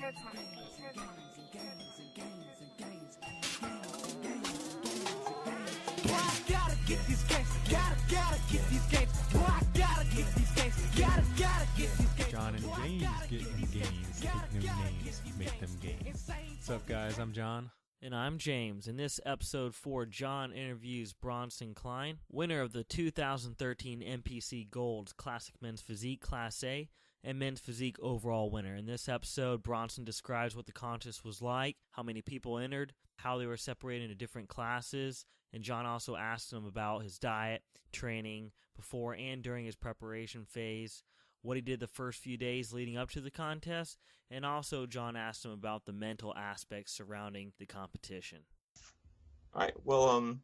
John and James getting gains. Take new names, make them gains. What's up, guys? I'm John. And I'm James. In this episode 4, John interviews Bronson Cline, winner of the 2013 NPC Gold Classic Men's Physique Class A and Men's Physique overall winner. In this episode, Bronson describes what the contest was like, how many people entered, how they were separated into different classes, and John also asked him about his diet, training, before and during his preparation phase, what he did the first few days leading up to the contest, and also John asked him about the mental aspects surrounding the competition. All right. Well,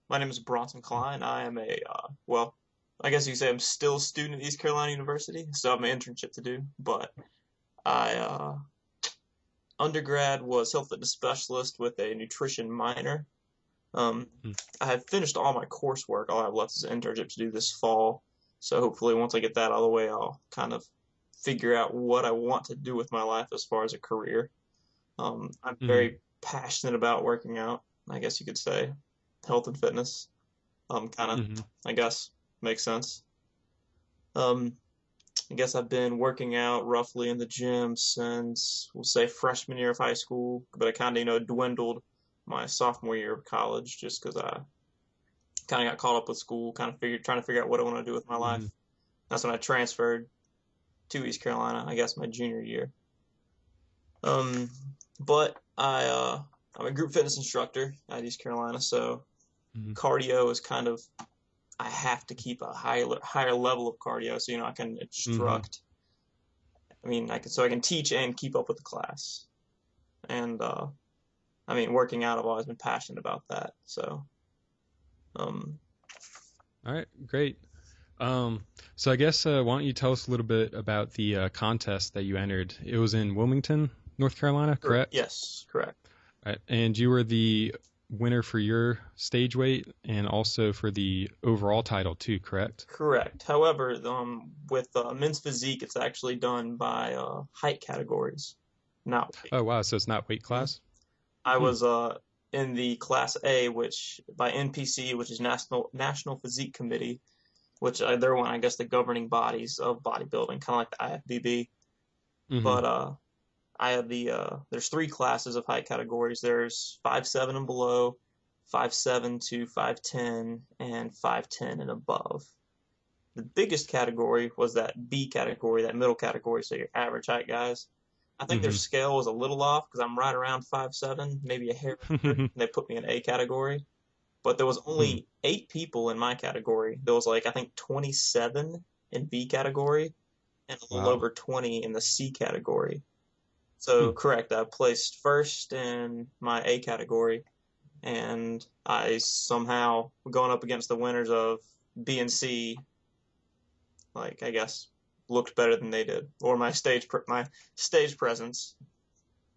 my name is Bronson Cline. I am I guess you could say I'm still a student at East Carolina University, so I have my internship to do. But I, undergrad was health fitness specialist with a nutrition minor. I have finished all my coursework. All I have left is an internship to do this fall. So hopefully once I get that out of the way, I'll kind of figure out what I want to do with my life as far as a career. I'm very passionate about working out, I guess you could say. Health and fitness. I guess, makes sense. I guess I've been working out roughly in the gym since, we'll say, freshman year of high school, but I kind of, dwindled my sophomore year of college just because I kind of got caught up with school, trying to figure out what I want to do with my life. That's when I transferred to East Carolina, I guess my junior year. But I'm a group fitness instructor at East Carolina, so cardio is I have to keep a higher level of cardio, so I can instruct. I can teach and keep up with the class. And working out, I've always been passionate about that. So. All right, great. So I guess why don't you tell us a little bit about the contest that you entered? It was in Wilmington, North Carolina, correct? Yes, correct. All right, and you were the winner for your stage weight and also for the overall title too, correct? Correct. However, with men's physique, it's actually done by height categories, not weight. Oh wow, so it's not weight class? I was in the Class A, which by NPC, which is National Physique Committee, which they're one, I guess, the governing bodies of bodybuilding, kind of like the IFBB. But I have there's 3 classes of height categories. There's 5'7" and below, 5'7" to 5'10", and 5'10" and above. The biggest category was that B category, that middle category, so your average height guys. I think their scale was a little off because I'm right around 5'7", maybe a hair under, and they put me in A category. But there was only 8 people in my category. There was I think 27 in B category and a little over 20 in the C category. So correct, I placed first in my A category, and I somehow, going up against the winners of B and C, I guess, looked better than they did, or my stage presence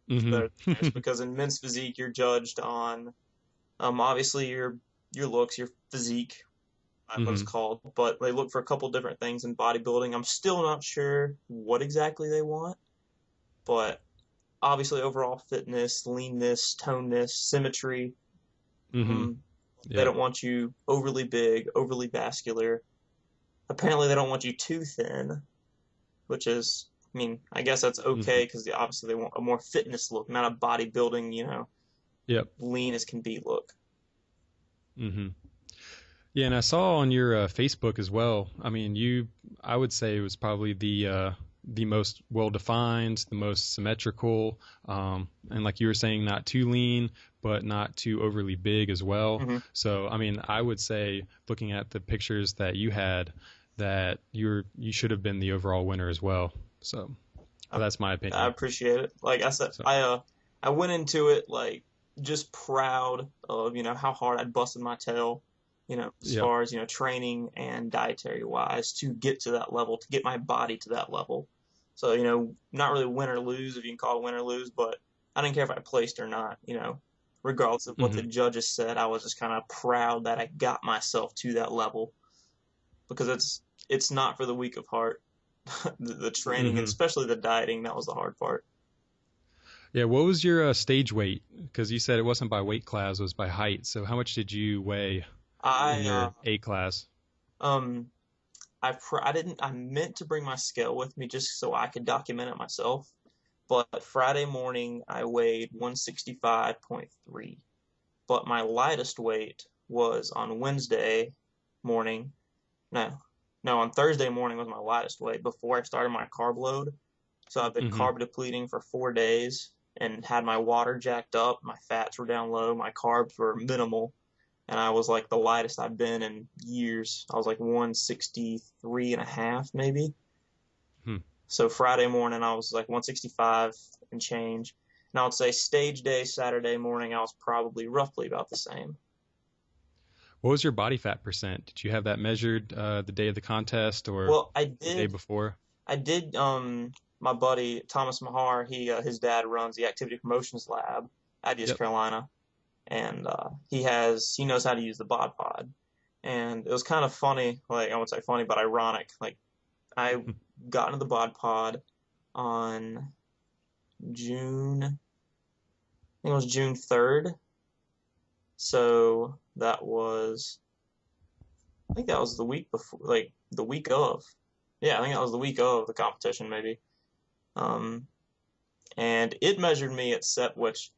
was better than theirs, because in men's physique you're judged on obviously your looks, your physique, what it's called, but they look for a couple different things in bodybuilding. I'm still not sure what exactly they want, but obviously overall fitness, leanness, toneness, symmetry. They don't want you overly big, overly vascular. Apparently they don't want you too thin, which is, I guess that's okay because obviously they want a more fitness look, not a bodybuilding, lean as can be look. Yeah, and I saw on your Facebook as well. I would say it was probably the most well-defined, the most symmetrical, and like you were saying, not too lean, but not too overly big as well. So, I would say, looking at the pictures that you had, that you should have been the overall winner as well. So that's my opinion. I appreciate it. Like I said, I went into it just proud of how hard I'd busted my tail, as far as training and dietary wise to get to that level, to get my body to that level. So not really win or lose, if you can call it win or lose, but I didn't care if I placed or not. Regardless of what the judges said, I was just kind of proud that I got myself to that level, because it's not for the weak of heart. the training, and especially the dieting, that was the hard part. Yeah, what was your stage weight? Because you said it wasn't by weight class, it was by height. So how much did you weigh in I your A class? um I didn't I meant to bring my scale with me just so I could document it myself. But Friday morning I weighed 165.3. But my lightest weight was on Wednesday morning. No, no, on Thursday morning was my lightest weight before I started my carb load. So I've been Hmm. carb depleting for 4 days and had my water jacked up. My fats were down low. My carbs were minimal. And I was like the lightest I've been in years. I was like 163 and a half, maybe. Hmm. So Friday morning, I was like 165 and change. And I would say stage day, Saturday morning, I was probably roughly about the same. What was your body fat percent? Did you have that measured the day of the contest or Well, the day before? I did, my buddy, Thomas Mahar, his dad runs the activity promotions lab at East Yep. Carolina. And he knows how to use the bod pod. And it was kind of funny, like I won't say funny, but ironic. Like I got into the bod pod on I think it was June 3rd. So I think that was the week before, like the week of. Yeah, I think that was the week of the competition, maybe. And it measured me at which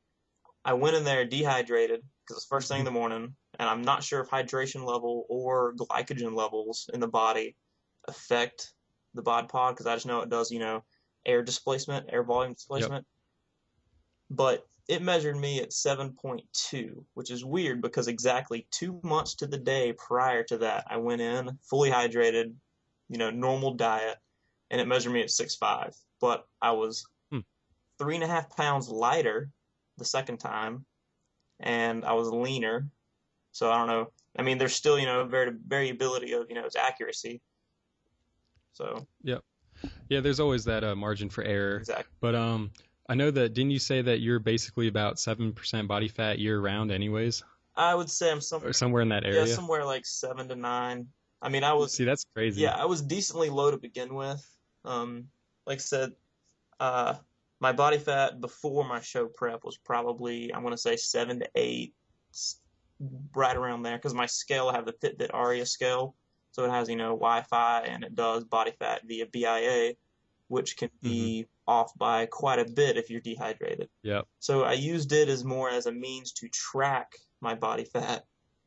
I went in there dehydrated because it's first thing in the morning, and I'm not sure if hydration level or glycogen levels in the body affect the bod pod because I just know it does, air volume displacement. Yep. But it measured me at 7.2, which is weird because exactly 2 months to the day prior to that, I went in fully hydrated, normal diet, and it measured me at 6.5. But I was 3.5 pounds lighter the second time, and I was leaner. So I don't know. I mean, there's still, variability of, its accuracy. So. Yep. Yeah, there's always that margin for error. Exactly. But I know that, didn't you say that you're basically about 7% body fat year round anyways? I would say I'm somewhere in that area. Yeah, somewhere like 7 to 9. I mean, I was. See, that's crazy. Yeah, I was decently low to begin with. Like I said, my body fat before my show prep was probably, I'm going to say 7 to 8, right around there, because my scale, I have the Fitbit Aria scale, so it has, Wi-Fi, and it does body fat via BIA, which can be off by quite a bit if you're dehydrated. Yep. So I used it as more as a means to track my body fat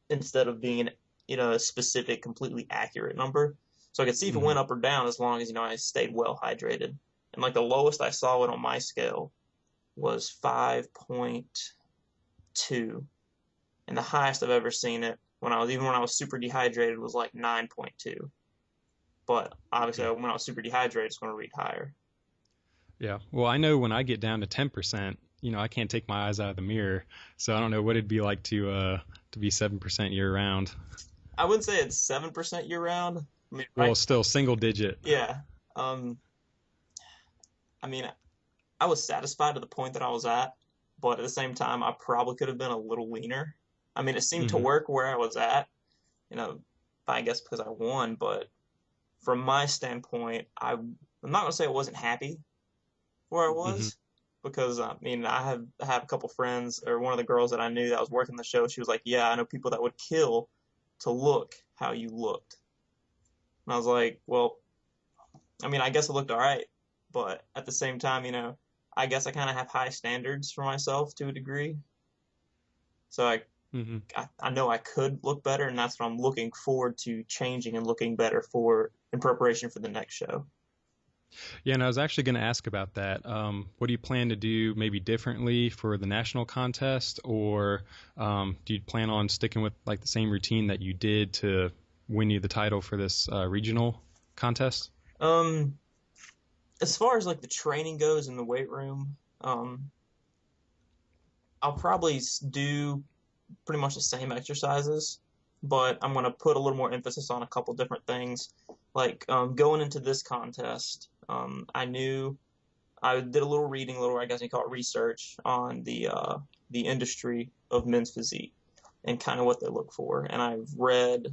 instead of being a specific, completely accurate number. So I could see if it went up or down as long as, I stayed well hydrated. And like the lowest I saw it on my scale was 5.2. And the highest I've ever seen it when I was super dehydrated was like 9.2. But obviously when I was super dehydrated, it's going to read higher. Yeah. Well, I know when I get down to 10%, I can't take my eyes out of the mirror. So I don't know what it'd be like to be 7% year round. I wouldn't say it's 7% year round. I mean, well, still single digit. Yeah. I mean, I was satisfied to the point that I was at, but at the same time, I probably could have been a little leaner. I mean, it seemed to work where I was at, I guess because I won, but from my standpoint, I'm not going to say I wasn't happy where I was, because, I mean, I have a couple friends, or one of the girls that I knew that was working the show, she was like, yeah, I know people that would kill to look how you looked. And I was like, well, I mean, I guess it looked all right, but at the same time, I guess I kind of have high standards for myself to a degree. So I know I could look better, and that's what I'm looking forward to changing and looking better in preparation for the next show. Yeah, and I was actually going to ask about that. What do you plan to do maybe differently for the national contest, or do you plan on sticking with like the same routine that you did to win you the title for this regional contest? As far as like the training goes in the weight room, I'll probably do pretty much the same exercises, but I'm going to put a little more emphasis on a couple different things. Like going into this contest, I did a little reading, I guess you call it research on the industry of men's physique and kind of what they look for. And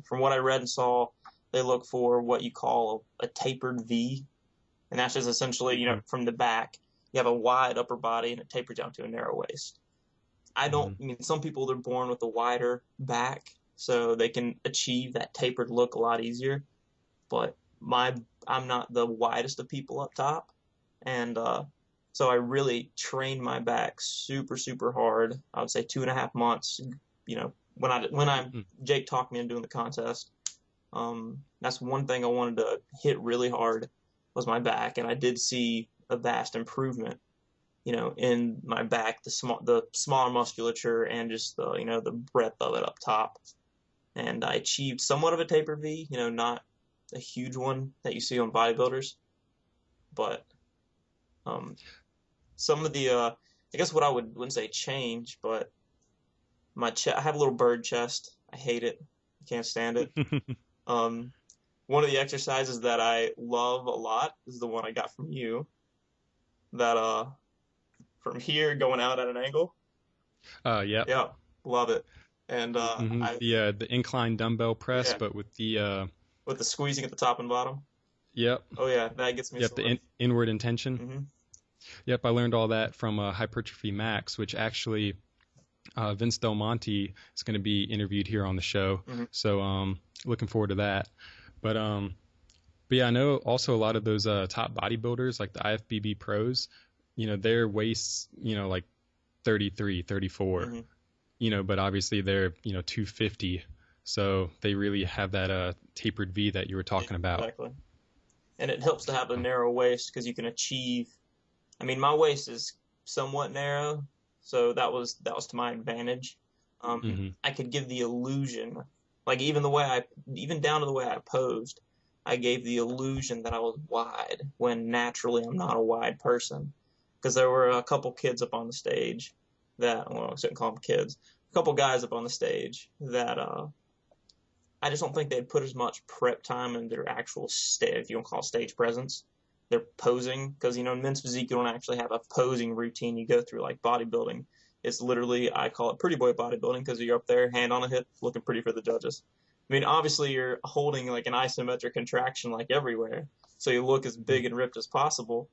from what I read and saw, they look for what you call a tapered V. And that's just essentially, from the back, you have a wide upper body and it tapers down to a narrow waist. I mean, some people, they're born with a wider back, so they can achieve that tapered look a lot easier. But I'm not the widest of people up top. And so I really trained my back super, super hard. I would say 2.5 months, when Jake talked me into doing the contest. That's one thing I wanted to hit really hard was my back. And I did see a vast improvement, in my back, the smaller musculature and just the breadth of it up top. And I achieved somewhat of a taper V, not a huge one that you see on bodybuilders, but some of the I guess what I wouldn't say change, but I have a little bird chest. I hate it. I can't stand it. One of the exercises that I love a lot is the one I got from you. That from here going out at an angle. Yeah. Yeah, love it. And the incline dumbbell press, but with the squeezing at the top and bottom. Yep. Oh yeah, that gets me. Yep, the inward intention. Mm-hmm. Yep, I learned all that from Hypertrophy Max, which actually Vince Del Monte is going to be interviewed here on the show. Mm-hmm. So looking forward to that. But yeah, I know also a lot of those top bodybuilders, like the IFBB pros, their waists, like 33, 34, mm-hmm. But obviously they're, 250. So they really have that tapered V that you were talking about. Exactly. And it helps to have a narrow waist because you can achieve. I mean, my waist is somewhat narrow, so that was to my advantage. Mm-hmm. I could give the illusion, like even down to the way I posed, I gave the illusion that I was wide when naturally I'm not a wide person. Because there were a couple kids up on the stage I shouldn't call them kids. A couple guys up on the stage that I just don't think they'd put as much prep time in their actual stage, if you want to call it stage presence. They're posing, because, in men's physique, you don't actually have a posing routine you go through like bodybuilding. It's literally, I call it pretty boy bodybuilding, because you're up there, hand on a hip, looking pretty for the judges. I mean, obviously, you're holding like an isometric contraction like everywhere, so you look as big and ripped as possible,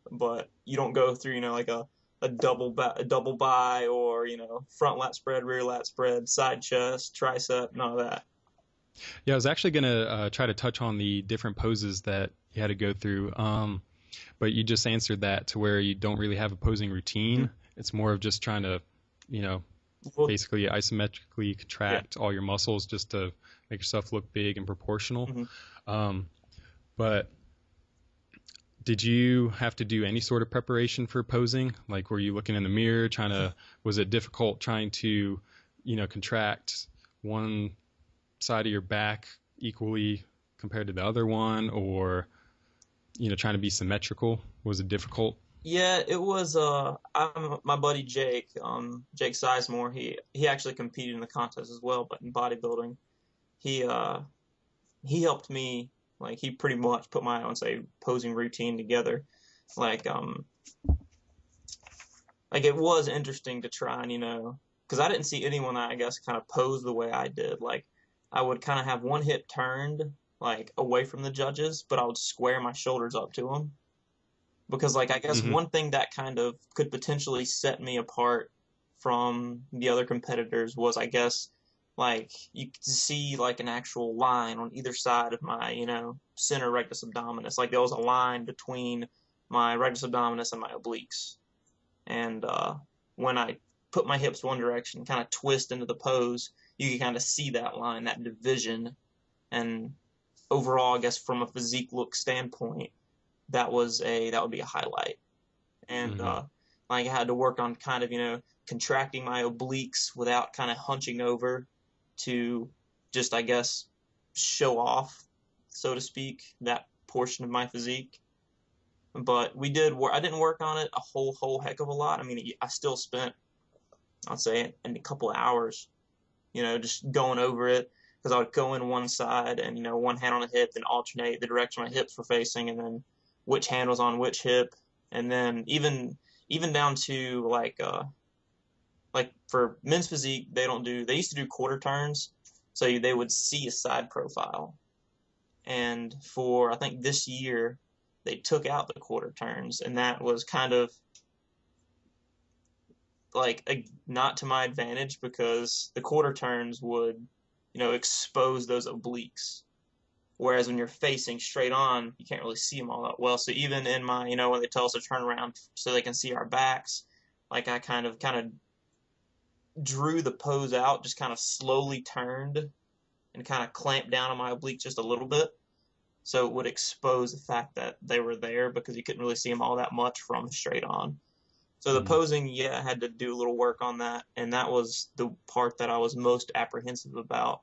but you don't go through, like a double bi or, front lat spread, rear lat spread, side chest, tricep, none of that. Yeah, I was actually going to try to touch on the different poses that you had to go through, but you just answered that to where you don't really have a posing routine. Mm-hmm. It's more of just trying to, basically isometrically contract all your muscles just to make yourself look big and proportional. Mm-hmm. But did you have to do any sort of preparation for posing? Like, were you looking in the mirror was it difficult trying to, contract one side of your back equally compared to the other one, or trying to be symmetrical? Was it difficult? Yeah, it was. My buddy Jake Sizemore, he actually competed in the contest as well, but in bodybuilding, he helped me. Like, he pretty much put my, posing routine together. Like it was interesting to try and, because I didn't see anyone, I guess, kind of pose the way I did. Like, I would kind of have one hip turned, like, away from the judges, but I would square my shoulders up to them. Because, like, I guess one thing that kind of could potentially set me apart from the other competitors was, I guess, like, you could see, like, an actual line on either side of my, center rectus abdominis. Like, there was a line between my rectus abdominis and my obliques. And when I put my hips one direction, kind of twist into the pose, you can kind of see that line, that division. And overall, I guess, from a physique look standpoint, that would be a highlight. And like, I had to work on kind of, contracting my obliques without kind of hunching over to just, I guess, show off, so to speak, that portion of my physique. But I didn't work on it a whole heck of a lot. I mean, I still spent, I'd say, a couple of hours, just going over it, because I would go in one side and, one hand on a hip, then alternate the direction my hips were facing, and then which hand was on which hip. And then even down to like for men's physique, they used to do quarter turns, so they would see a side profile. And for, I think this year, they took out the quarter turns, and that was kind of like not to my advantage because the quarter turns would, expose those obliques. Whereas when you're facing straight on, you can't really see them all that well. So even in my, when they tell us to turn around so they can see our backs, like I kind of drew the pose out, just kind of slowly turned and kind of clamped down on my obliques just a little bit. So it would expose the fact that they were there because you couldn't really see them all that much from straight on. So the posing, I had to do a little work on that, and that was the part that I was most apprehensive about.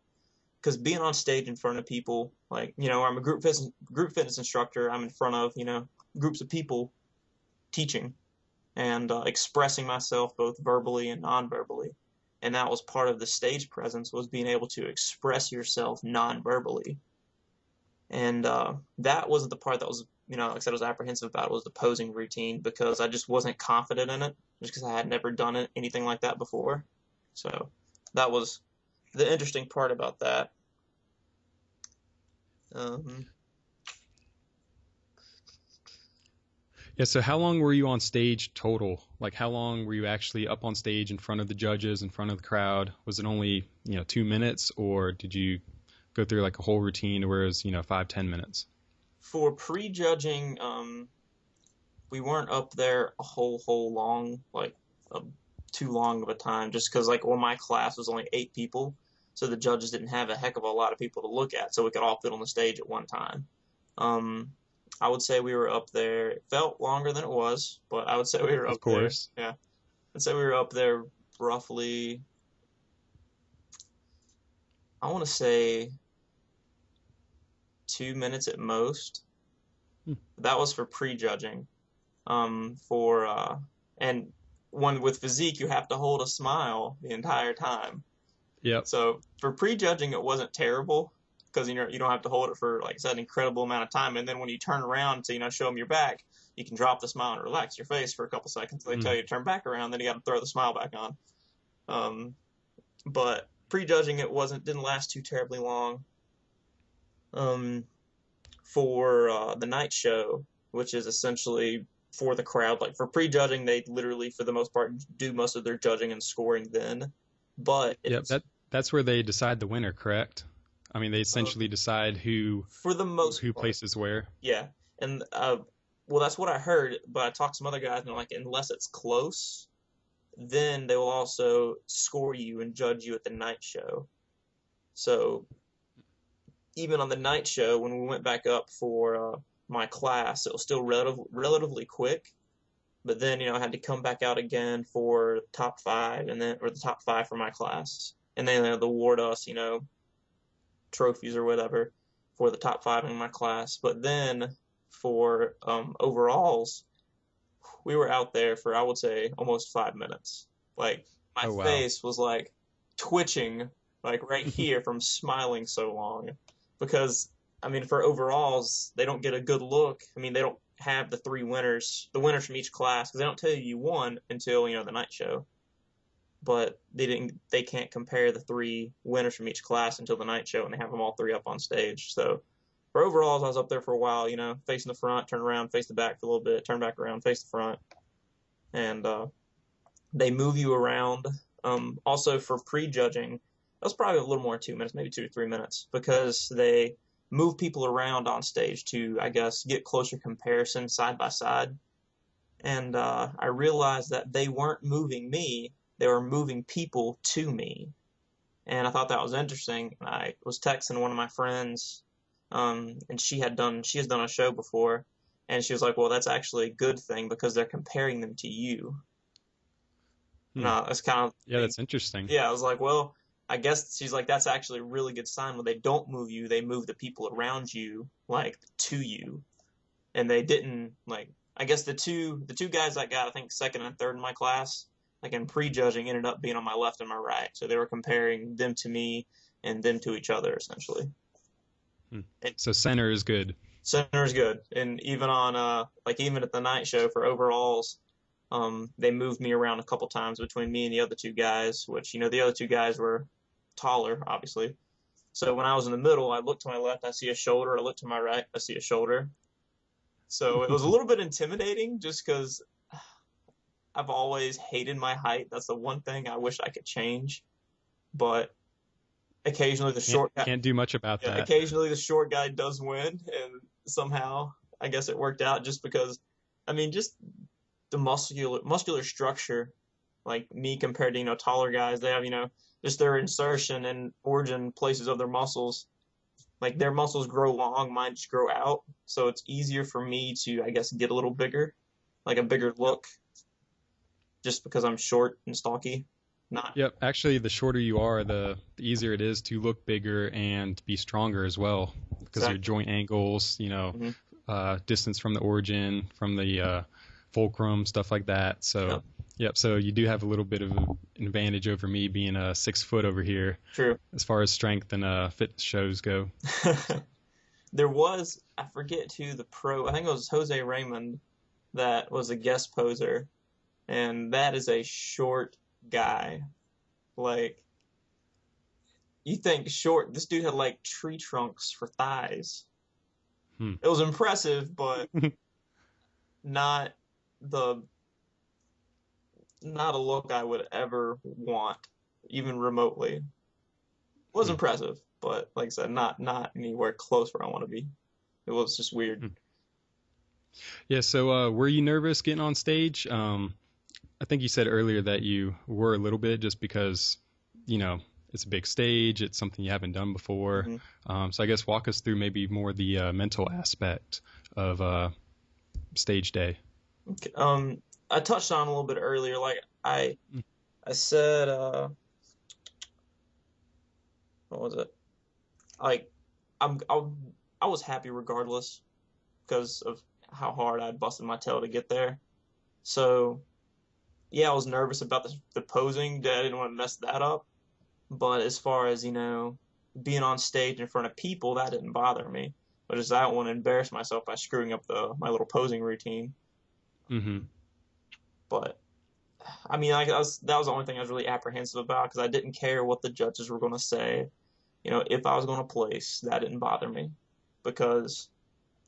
Because being on stage in front of people, like, I'm a group fitness instructor, I'm in front of, groups of people teaching and expressing myself both verbally and non-verbally. And that was part of the stage presence, was being able to express yourself non-verbally. And that wasn't the part that was, like I said, I was apprehensive about, was the posing routine, because I just wasn't confident in it, just because I had never done anything like that before. So that was the interesting part about that. Yeah, so how long were you on stage total? Like, how long were you actually up on stage in front of the judges, in front of the crowd? Was it only, 2 minutes, or did you go through like a whole routine where it was, 5-10 minutes? For prejudging, we weren't up there a whole long, too long of a time, just because, my class was only 8 people, so the judges didn't have a heck of a lot of people to look at, so we could all fit on the stage at one time. I would say we were up there. It felt longer than it was, but I would say we were up there. Of course. Yeah. I'd say we were up there roughly, I want to say 2 minutes at most. That was for prejudging. And with physique, you have to hold a smile the entire time. Yep. So for prejudging, it wasn't terrible, because you don't have to hold it for, like I said, an incredible amount of time. And then when you turn around to show them your back, you can drop the smile and relax your face for a couple seconds. They tell you to turn back around, then you got to throw the smile back on. But prejudging, it didn't last too terribly long. For the night show, which is essentially for the crowd, like for prejudging, they literally, for the most part, do most of their judging and scoring then. But that's where they decide the winner, correct? I mean, they essentially decide who places where. Yeah, and that's what I heard. But I talked to some other guys, and they're like, unless it's close, then they will also score you and judge you at the night show. So even on the night show, when we went back up for my class, it was still relatively quick. But then, I had to come back out again for top 5, or the top 5 for my class, and then they'll award us, trophies or whatever for the top 5 in my class. But then for overalls, we were out there for, I would say, almost 5 minutes. Like, my face was like twitching, like right here from smiling so long, because for overalls, they don't get a good look. They don't have the 3 winners, the winners from each class, because they don't tell you won until the night show. But they can't compare the 3 winners from each class until the night show, and they have them all 3 up on stage. So for overalls, I was up there for a while, facing the front, turn around, face the back for a little bit, turn back around, face the front. And they move you around. Also for prejudging, that was probably a little more than 2 minutes, maybe 2 to 3 minutes, because they move people around on stage to, I guess, get closer comparison side by side. And I realized that they weren't moving me. They were moving people to me. And I thought that was interesting. I was texting one of my friends, and she has done a show before, and she was like, well, that's actually a good thing, because they're comparing them to you. That's kind of... Yeah, that's interesting. Yeah, I was like, well, I guess she's like, that's actually a really good sign. When they don't move you, they move the people around you, like, to you. And they didn't, like, I guess the two guys that got, I think, 2nd and 3rd in my class, like in prejudging, ended up being on my left and my right. So they were comparing them to me and them to each other, essentially. So center is good. Center is good. And even on, even at the night show for overalls, they moved me around a couple times between me and the other 2 guys, which, the other 2 guys were taller, obviously. So when I was in the middle, I looked to my left, I see a shoulder. I look to my right, I see a shoulder. So it was a little bit intimidating just because I've always hated my height. That's the one thing I wish I could change. But occasionally the short guy can't do much about that. Occasionally the short guy does win, and somehow I guess it worked out just because, I mean, just the muscular structure, like me compared to, taller guys, they have, just their insertion and origin places of their muscles. Like their muscles grow long, mine just grow out. So it's easier for me to, I guess, get a little bigger, like a bigger look, just because I'm short and stocky. Yep. Actually, the shorter you are, the easier it is to look bigger and be stronger as well, because of your joint angles, distance from the origin, from the fulcrum, stuff like that. So, yep. So you do have a little bit of an advantage over me being 6 foot over here. True. As far as strength and fitness shows go. There was, I forget who the pro, I think it was Jose Raymond that was a guest poser, and that is a short guy. Like, you think short, this dude had like tree trunks for thighs. It was impressive, but not a look I would ever want, even remotely. It was impressive, but like I said, not anywhere close where I want to be. It was just weird. Yeah, so were you nervous getting on stage? I think you said earlier that you were a little bit, just because, it's a big stage. It's something you haven't done before. So I guess walk us through maybe more the mental aspect of stage day. Okay. I touched on a little bit earlier. Like I said, what was it? Like I was happy regardless because of how hard I'd busted my tail to get there. So yeah, I was nervous about the posing. I didn't want to mess that up. But as far as, being on stage in front of people, that didn't bother me. But I don't want to embarrass myself by screwing up my little posing routine. But, I mean, that was the only thing I was really apprehensive about, because I didn't care what the judges were going to say. If I was going to place, that didn't bother me. Because,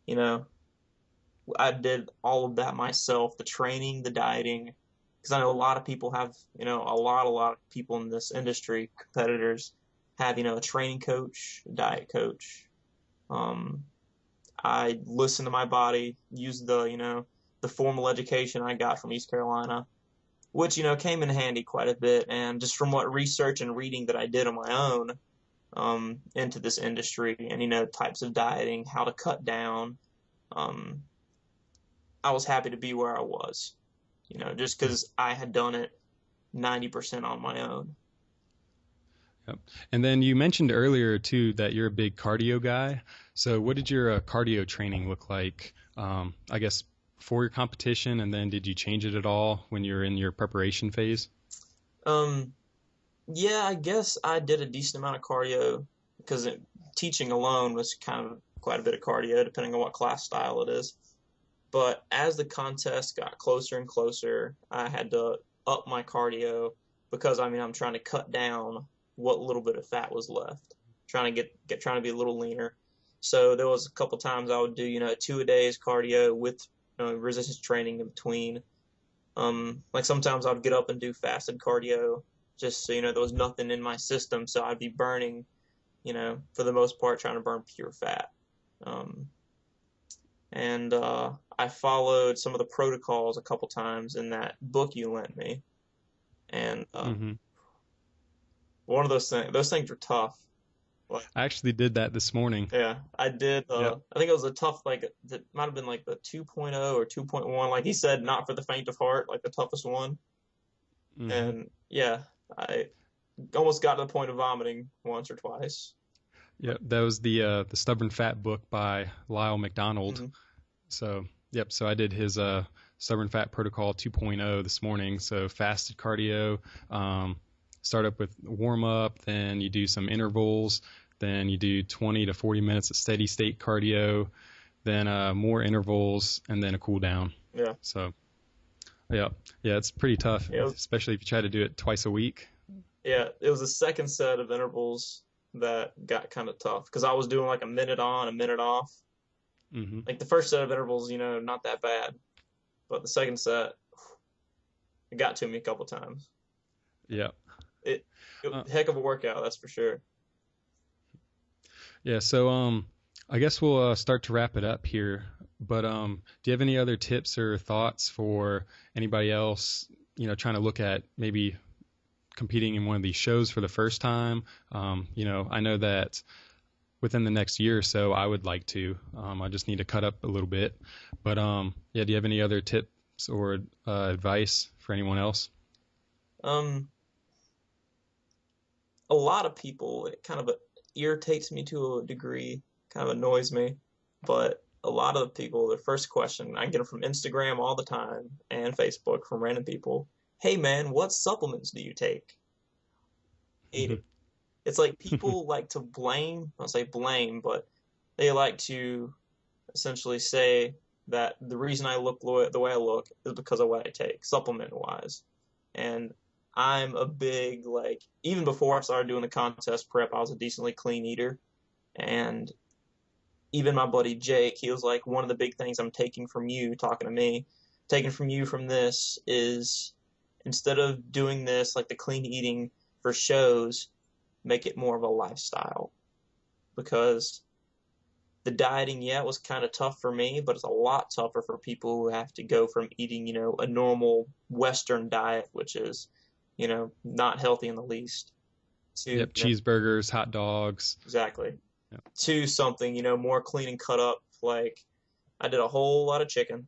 I did all of that myself, the training, the dieting. Because I know a lot of people have, a lot of people in this industry, competitors, have, a training coach, a diet coach. I listened to my body, used the formal education I got from East Carolina, which, came in handy quite a bit. And just from what research and reading that I did on my own into this industry and, types of dieting, how to cut down, I was happy to be where I was. Just because I had done it 90% on my own. Yep. And then you mentioned earlier, too, that you're a big cardio guy. So what did your cardio training look like, I guess, before your competition? And then did you change it at all when you're in your preparation phase? Yeah, I guess I did a decent amount of cardio because teaching alone was kind of quite a bit of cardio, depending on what class style it is. But as the contest got closer and closer, I had to up my cardio because, I'm trying to cut down what little bit of fat was left, trying to be a little leaner. So there was a couple times I would do, 2-a-days cardio with resistance training in between. Like sometimes I'd get up and do fasted cardio just so, there was nothing in my system. So I'd be burning, for the most part, trying to burn pure fat. And I followed some of the protocols a couple times in that book you lent me. And one of those things were tough. I actually did that this morning. Yeah, I did. I think it was a tough, it might have been like the 2.0 or 2.1. Like he said, not for the faint of heart, like the toughest one. And yeah, I almost got to the point of vomiting once or twice. Yeah, that was the Stubborn Fat book by Lyle McDonald. So, so I did his Stubborn Fat Protocol 2.0 this morning. So fasted cardio, start up with warm up, then you do some intervals, then you do 20 to 40 minutes of steady state cardio, then more intervals, and then a cool down. Yeah. So, yeah, it's pretty tough, especially if you try to do it twice a week. Yeah, it was the second set of intervals that got kind of tough because I was doing like a minute on, a minute off. Mm-hmm. Like the first set of intervals, not that bad, but the second set, it got to me a couple times. Yeah. It heck of a workout, that's for sure. Yeah. So I guess we'll start to wrap it up here. But do you have any other tips or thoughts for anybody else, trying to look at maybe competing in one of these shows for the first time? I know that within the next year or so, I would like to. I just need to cut up a little bit. But do you have any other tips or advice for anyone else? A lot of people, it kind of irritates me to a degree, kind of annoys me, but a lot of the people, their first question, I get them from Instagram all the time and Facebook from random people. Hey man, what supplements do you take? Hate it. It's like people like to blame, I'll say blame, but they like to essentially say that the reason I look the way I look is because of what I take, supplement-wise. And I'm a big, even before I started doing the contest prep, I was a decently clean eater. And even my buddy Jake, he was like, one of the big things I'm taking from you, talking to me, taking from you from this is instead of doing this, like the clean eating for shows, make it more of a lifestyle. Because the dieting, it was kind of tough for me, but it's a lot tougher for people who have to go from eating, a normal Western diet, which is, not healthy in the least. To, cheeseburgers, hot dogs. Exactly. Yep. To something, more clean and cut up. Like I did a whole lot of chicken,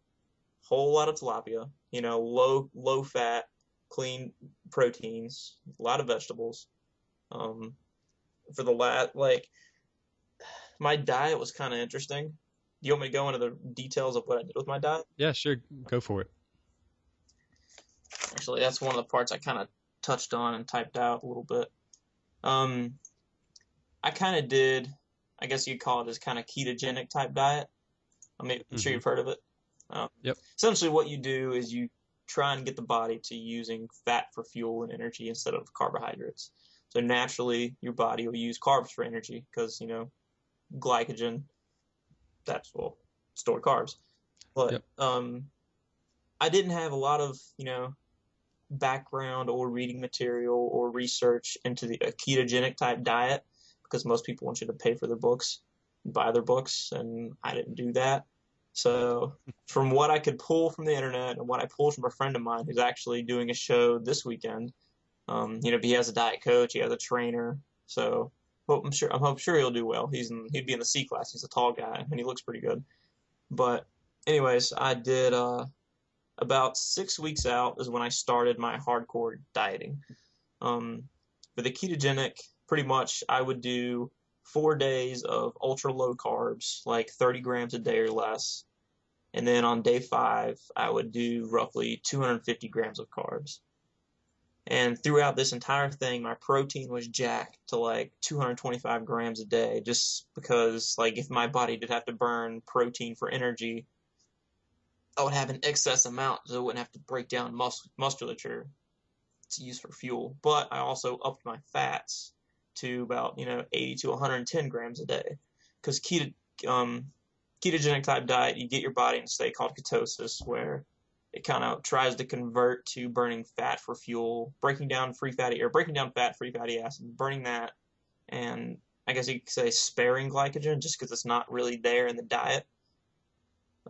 whole lot of tilapia, low fat, clean proteins, a lot of vegetables. For the my diet was kind of interesting. Do you want me to go into the details of what I did with my diet? Yeah, sure. Go for it. Actually, that's one of the parts I kind of touched on and typed out a little bit. I kind of did, I guess you'd call it as kind of ketogenic type diet. I'm sure you've heard of it. Yep. Essentially what you do is you try and get the body to using fat for fuel and energy instead of carbohydrates. So naturally, your body will use carbs for energy because, glycogen, stored carbs. But yep. I didn't have a lot of, background or reading material or research into a ketogenic type diet because most people want you to pay for their books, buy their books, and I didn't do that. So from what I could pull from the internet and what I pulled from a friend of mine who's actually doing a show this weekend, he has a diet coach, he has a trainer, so I'm sure he'll do well. He'd be in the C class. He's a tall guy and he looks pretty good. But anyways, I did about 6 weeks out is when I started my hardcore dieting. For the ketogenic, pretty much I would do 4 days of ultra low carbs, like 30 grams a day or less. And then on day 5, I would do roughly 250 grams of carbs. And throughout this entire thing, my protein was jacked to like 225 grams a day, just because if my body did have to burn protein for energy, I would have an excess amount so it wouldn't have to break down musculature to use for fuel. But I also upped my fats to about 80 to 110 grams a day, because ketogenic type diet, you get your body in a state called ketosis where it kind of tries to convert to burning fat for fuel, breaking down fat, free fatty acids, burning that, and I guess you could say sparing glycogen just because it's not really there in the diet.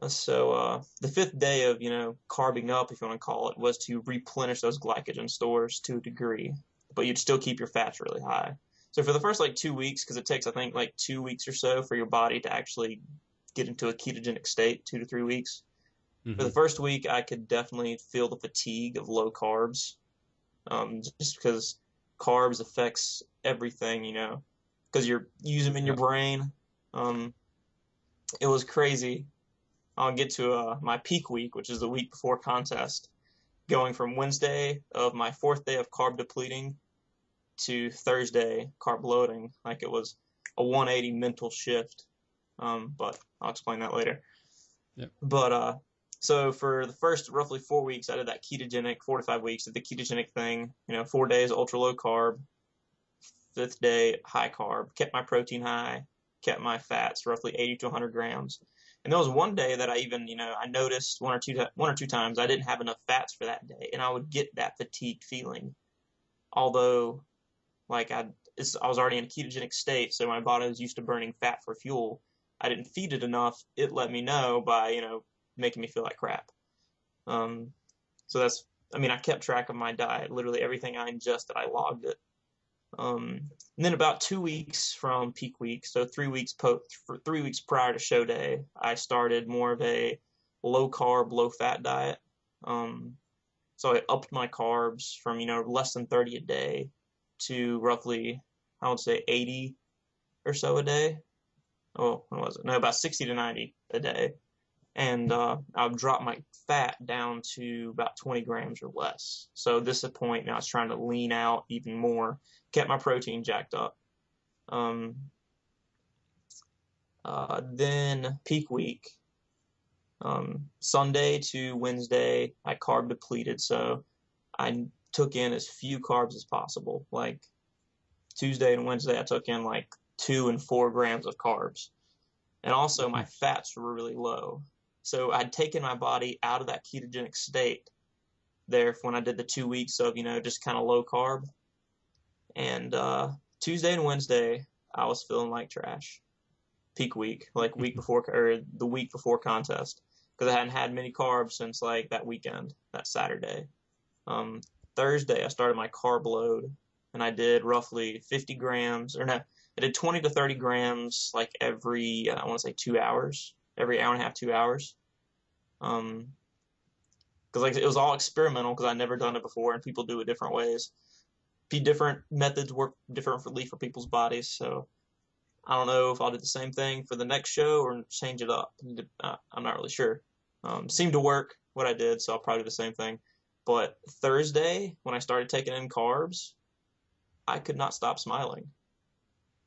So the 5th day of, carbing up, if you want to call it, was to replenish those glycogen stores to a degree, but you'd still keep your fats really high. So for the first 2 weeks, because it takes, I think, 2 weeks or so for your body to actually get into a ketogenic state, 2 to 3 weeks. Mm-hmm. For the first week, I could definitely feel the fatigue of low carbs, just because carbs affects everything, because you use them in your brain. It was crazy. I'll get to my peak week, which is the week before contest, going from Wednesday of my 4th day of carb depleting to Thursday carb loading. It was a 180 mental shift, but I'll explain that later. Yep. But so for the first roughly 4 weeks, I did that ketogenic, 4 to 5 weeks, did the ketogenic thing, 4 days ultra low carb, 5th day high carb, kept my protein high, kept my fats roughly 80 to 100 grams. And there was one day that I even, I noticed one or two times I didn't have enough fats for that day, and I would get that fatigued feeling. Although, like I was already in a ketogenic state, so my body was used to burning fat for fuel. I didn't feed it enough. It let me know by, making me feel like crap. So I kept track of my diet. Literally everything I ingested, I logged it. And then about 2 weeks from peak week, so 3 weeks 3 weeks prior to show day, I started more of a low carb, low fat diet. So I upped my carbs from, less than 30 a day to roughly, I would say 80 or so a day. Oh, what was it? No, about 60 to 90 a day. And I've dropped my fat down to about 20 grams or less. So at this point, I was trying to lean out even more, kept my protein jacked up. Then peak week, Sunday to Wednesday, I carb depleted. So I took in as few carbs as possible. Like Tuesday and Wednesday, I took in like 2 and 4 grams of carbs. And also my fats were really low. So I'd taken my body out of that ketogenic state there when I did the 2 weeks of, just kind of low carb. And Tuesday and Wednesday, I was feeling like trash. Peak week, like the week before contest, because I hadn't had many carbs since like that weekend, that Saturday. Thursday, I started my carb load, and I did roughly 50 grams, or no, I did 20 to 30 grams like every, I want to say 2 hours. Every hour and a half, 2 hours. Because like it was all experimental because I'd never done it before, and people do it different ways. Different methods work differently for people's bodies, so I don't know if I'll do the same thing for the next show or change it up. I'm not really sure. Seemed to work what I did, so I'll probably do the same thing. But Thursday, when I started taking in carbs, I could not stop smiling.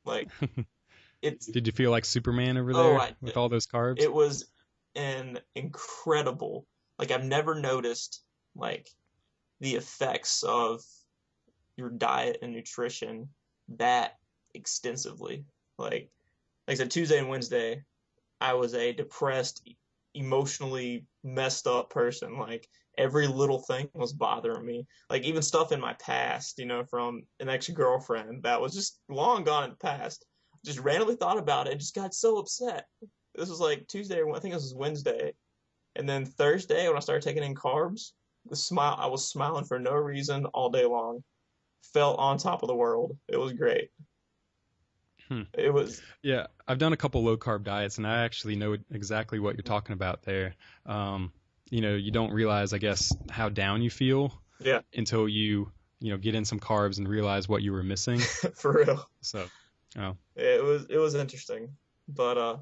Like... Did you feel like Superman over there with all those carbs? It was an incredible, like I've never noticed like the effects of your diet and nutrition that extensively. Like I said, Tuesday and Wednesday, I was a depressed, emotionally messed up person. Like every little thing was bothering me. Like even stuff in my past, from an ex-girlfriend that was just long gone in the past. Just randomly thought about it and just got so upset. This was like Tuesday, or I think this was Wednesday. And then Thursday, when I started taking in carbs, I was smiling for no reason all day long. Felt on top of the world. It was great. It was. Yeah, I've done a couple low carb diets, and I actually know exactly what you're talking about there. You don't realize, I guess, how down you feel. Yeah. Until you get in some carbs and realize what you were missing. For real. So. Oh. It was interesting, but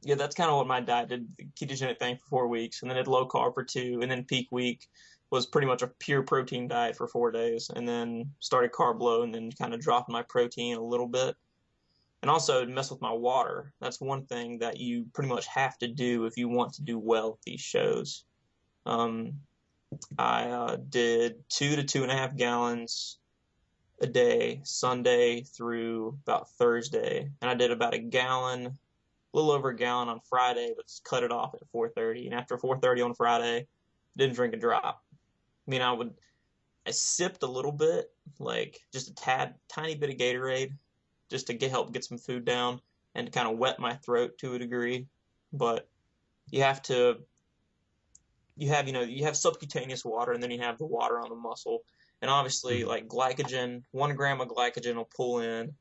yeah, that's kind of what my diet did. The ketogenic thing for 4 weeks, and then did low carb for 2, and then peak week was pretty much a pure protein diet for 4 days, and then started carb low, and then kind of dropped my protein a little bit, and also mess with my water. That's one thing that you pretty much have to do if you want to do well at these shows. I did 2 to 2.5 gallons a day, Sunday through about Thursday, and I did about a little over a gallon on Friday, but cut it off at 4:30. And after 4:30 on Friday, didn't drink a drop. I sipped a little bit, like just a tiny bit of Gatorade, just to help get some food down and to kind of wet my throat to a degree. But you have subcutaneous water, and then you have the water on the muscle. And obviously, like glycogen, 1 gram of glycogen will pull in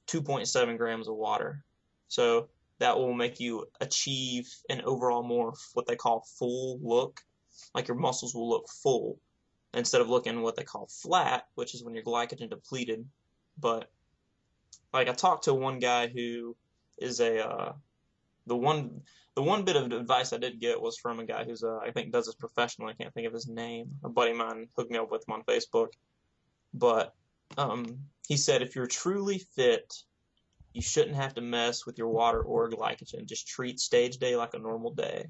2.7 grams of water. So that will make you achieve an overall more what they call full look. Like your muscles will look full instead of looking what they call flat, which is when you're glycogen depleted. But like I talked to one guy who is the one bit of advice I did get was from a guy who's I think does this professionally. I can't think of his name. A buddy of mine hooked me up with him on Facebook. But he said if you're truly fit, you shouldn't have to mess with your water or glycogen. Just treat stage day like a normal day.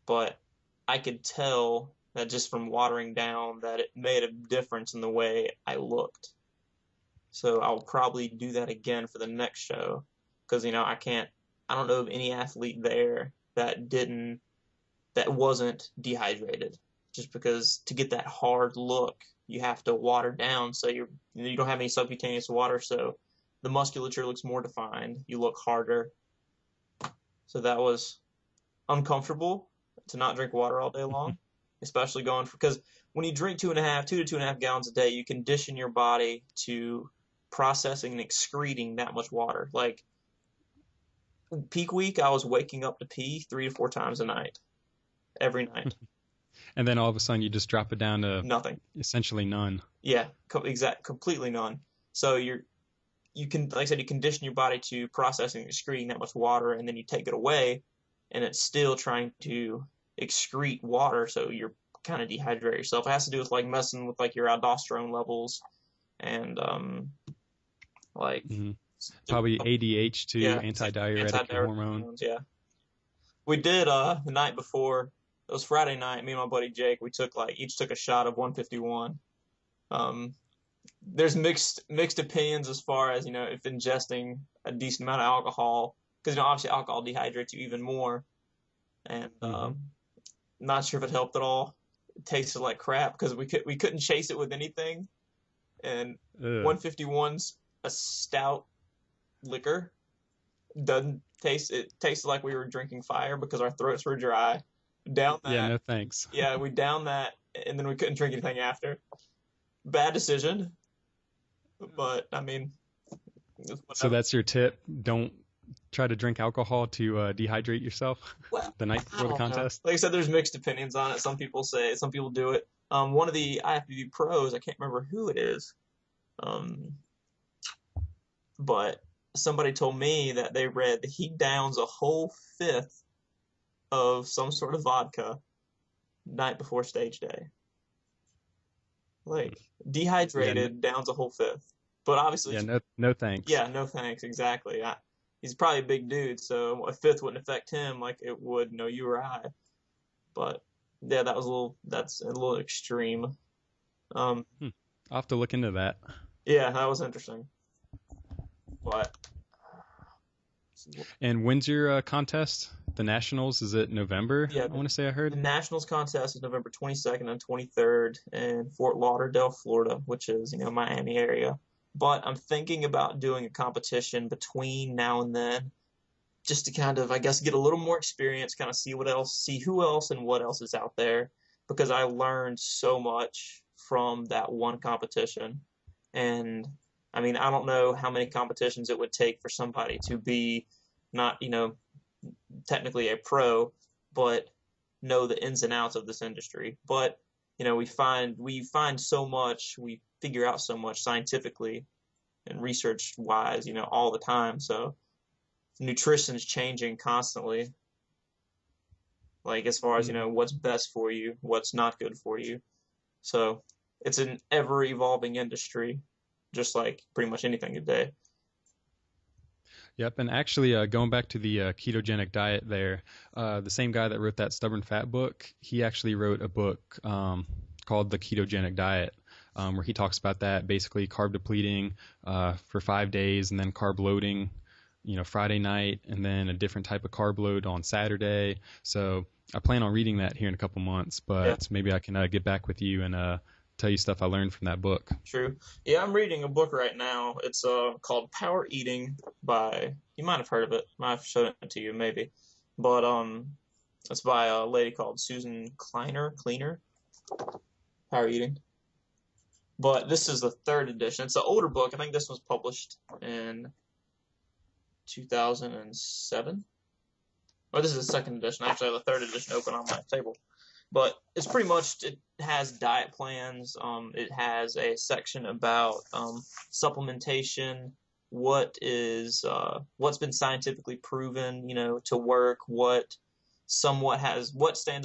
But I could tell that just from watering down that it made a difference in the way I looked. So I'll probably do that again for the next show because, I don't know of any athlete there that wasn't dehydrated, just because to get that hard look, you have to water down. So you don't have any subcutaneous water. So the musculature looks more defined. You look harder. So that was uncomfortable to not drink water all day long, especially because when you drink 2 to 2.5 gallons a day, you condition your body to processing and excreting that much water. Like peak week, I was waking up to pee 3 to 4 times a night, every night. And then all of a sudden you just drop it down to nothing, essentially none. Yeah, completely none. So you condition your body to processing and excreting that much water, and then you take it away, and it's still trying to excrete water, so you're kind of dehydrate yourself. It has to do with like messing with like your aldosterone levels and probably ADH too, yeah, antidiuretic hormone. Yeah. We did the night before. It was Friday night. Me and my buddy Jake, we each took a shot of 151. There's mixed opinions as far as if ingesting a decent amount of alcohol, because obviously alcohol dehydrates you even more, and not sure if it helped at all. It tasted like crap because we couldn't chase it with anything, and 151's a stout liquor. Doesn't taste. It tasted like we were drinking fire because our throats were dry. Down that. Yeah, no thanks. Yeah, we downed that, and then we couldn't drink anything after. Bad decision, but I mean. So that's your tip. Don't try to drink alcohol to dehydrate yourself the night before the contest. Like I said, there's mixed opinions on it. Some people do it. One of the IFBB pros, I can't remember who it is, but somebody told me that they read that he downs a whole fifth of some sort of vodka night before stage day. Like dehydrated, downs a whole fifth. But obviously, no thanks. Yeah, no thanks. Exactly. He's probably a big dude, so a fifth wouldn't affect him like it would you or I. But yeah, that's a little extreme. I'll have to look into that. Yeah, that was interesting. But. And when's your contest? The Nationals, is it November? Yeah, I want to say I heard. The Nationals contest is November 22nd and 23rd in Fort Lauderdale, Florida, which is, Miami area. But I'm thinking about doing a competition between now and then, just to kind of, I guess, get a little more experience, kind of see who else and what else is out there, because I learned so much from that one competition. And I mean, I don't know how many competitions it would take for somebody to be not, technically a pro, but know the ins and outs of this industry. But, we find so much, we figure out so much scientifically and research wise, all the time. So nutrition's changing constantly. Like as far as, what's best for you, what's not good for you. So it's an ever evolving industry, just like pretty much anything today. Yep, and actually going back to the ketogenic diet there, the same guy that wrote that Stubborn Fat book, he actually wrote a book called The Ketogenic Diet, where he talks about that, basically carb depleting for 5 days and then carb loading, Friday night, and then a different type of carb load on Saturday. So I plan on reading that here in a couple months, but maybe I can get back with you and tell you stuff I learned from that book. True. Yeah, I'm reading a book right now. It's called Power Eating you might have heard of it. Might have shown it to you, maybe. But it's by a lady called Susan Cleaner. Power Eating. But this is the 3rd edition. It's an older book. I think this was published in 2007. Or this is the 2nd edition. Actually, I have the 3rd edition open on my table. But it's pretty much, it has diet plans. It has a section about supplementation, what's been scientifically proven, to work, what stands